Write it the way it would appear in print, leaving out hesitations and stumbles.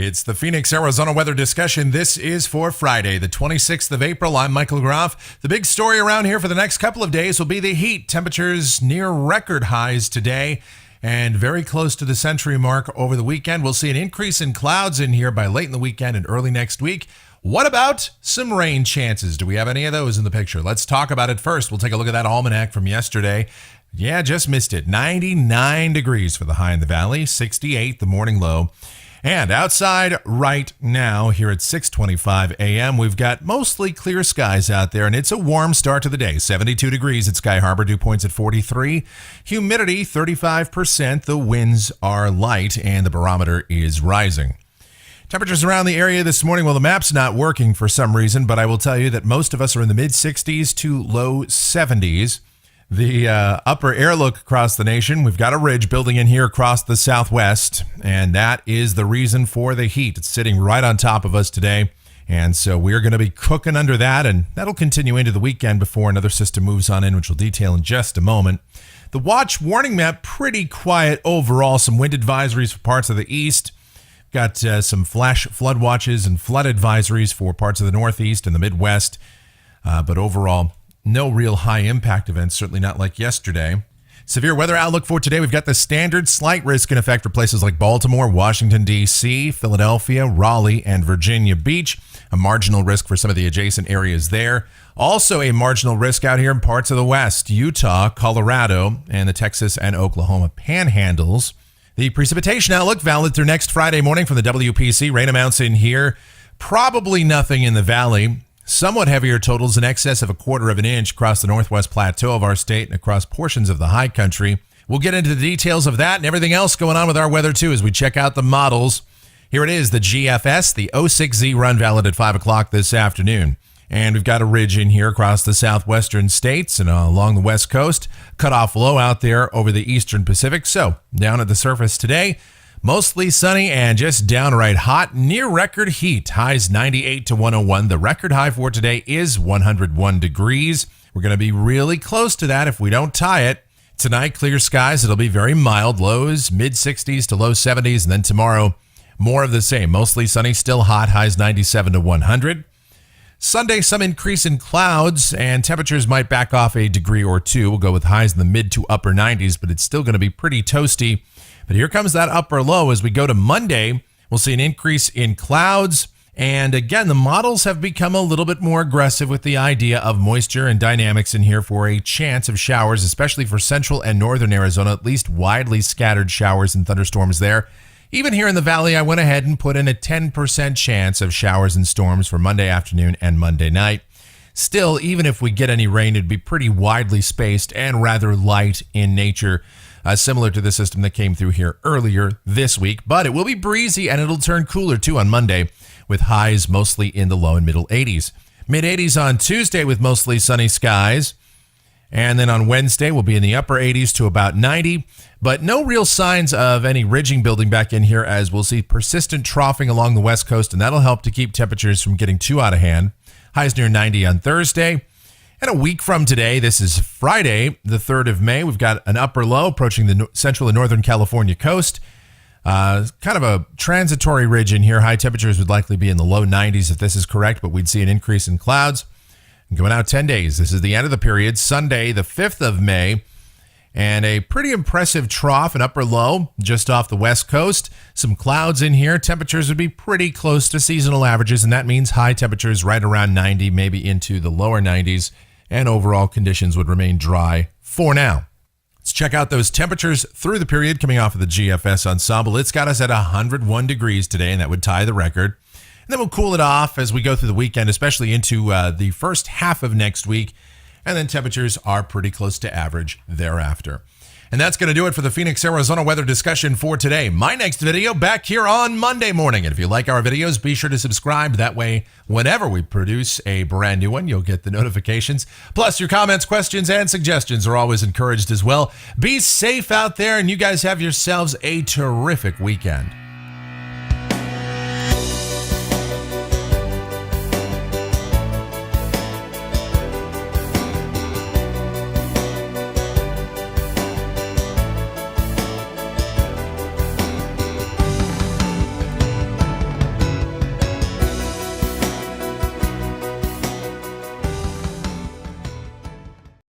It's the Phoenix, Arizona weather discussion. This is for Friday, the 26th of April. I'm Michael Groff. The big story around here for the next couple of days will be the heat. Temperatures near record highs today and very close to the century mark over the weekend. We'll see an increase in clouds in here by late in the weekend and early next week. What about some rain chances? Do we have any of those in the picture? Let's talk about it first. We'll take a look at that almanac from yesterday. Yeah, just missed it. 99 degrees for the high in the valley, 68 the morning low. And outside right now, here at 6:25 a.m., we've got mostly clear skies out there, and it's a warm start to the day. 72 degrees at Sky Harbor, dew points at 43. Humidity, 35%. The winds are light, and the barometer is rising. Temperatures around the area this morning, well, the map's not working for some reason, but I will tell you that most of us are in the mid-60s to low 70s. The upper air look across the nation, we've got a ridge building in here across the southwest, and that is the reason for the heat. It's sitting right on top of us today, and so we're going to be cooking under that, and that'll continue into the weekend before another system moves on in, which we'll detail in just a moment. The watch warning map, pretty quiet overall. Some wind advisories for parts of the east. Got some flash flood watches and flood advisories for parts of the northeast and the Midwest, but overall, no real high impact events, certainly not like yesterday. Severe weather outlook for today. We've got the standard slight risk in effect for places like Baltimore, Washington, D.C., Philadelphia, Raleigh, and Virginia Beach. A marginal risk for some of the adjacent areas there. Also a marginal risk out here in parts of the West, Utah, Colorado, and the Texas and Oklahoma panhandles. The precipitation outlook valid through next Friday morning from the WPC. Rain amounts in here. Probably nothing in the valley. Somewhat heavier totals in excess of 1/4 of an inch across the northwest plateau of our state and across portions of the high country. We'll get into the details of that and everything else going on with our weather too as we check out the models. Here it is, the GFS, the 06Z run valid at 5 o'clock this afternoon. And we've got a ridge in here across the southwestern states and along the west coast. Cutoff low out there over the eastern Pacific. So down at the surface today, mostly sunny and just downright hot, near record heat. Highs 98 to 101. The record high for today is 101 degrees. We're going to be really close to that if we don't tie it. Tonight, clear skies. It'll be very mild. Lows mid-60s to low 70s. And then tomorrow, more of the same. Mostly sunny, still hot. Highs 97 to 100. Sunday, some increase in clouds and temperatures might back off a degree or two. We'll go with highs in the mid to upper 90s, but it's still going to be pretty toasty. But here comes that upper low. As we go to Monday, we'll see an increase in clouds. And again, the models have become a little bit more aggressive with the idea of moisture and dynamics in here for a chance of showers, especially for central and northern Arizona, at least widely scattered showers and thunderstorms there. Even here in the valley, I went ahead and put in a 10% chance of showers and storms for Monday afternoon and Monday night. Still, even if we get any rain, it'd be pretty widely spaced and rather light in nature. Similar to the system that came through here earlier this week, but it will be breezy and it'll turn cooler too on Monday with highs mostly in the low and middle 80s. Mid 80s on Tuesday with mostly sunny skies. And then on Wednesday, we'll be in the upper 80s to about 90, but no real signs of any ridging building back in here as we'll see persistent troughing along the west coast, and that'll help to keep temperatures from getting too out of hand. Highs near 90 on Thursday. And a week from today, this is Friday, the 3rd of May, we've got an upper low approaching the central and northern California coast. Kind of a transitory ridge in here. High temperatures would likely be in the low 90s if this is correct, but we'd see an increase in clouds. And going out 10 days, this is the end of the period, Sunday, the 5th of May, and a pretty impressive trough, an upper low just off the west coast. Some clouds in here. Temperatures would be pretty close to seasonal averages, and that means high temperatures right around 90, maybe into the lower 90s. And overall conditions would remain dry for now. Let's check out those temperatures through the period coming off of the GFS ensemble. It's got us at 101 degrees today, and that would tie the record. And then we'll cool it off as we go through the weekend, especially into the first half of next week. And then temperatures are pretty close to average thereafter. And that's going to do it for the Phoenix, Arizona weather discussion for today. My next video back here on Monday morning. And if you like our videos, be sure to subscribe. That way, whenever we produce a brand new one, you'll get the notifications. Plus, your comments, questions, and suggestions are always encouraged as well. Be safe out there, and you guys have yourselves a terrific weekend.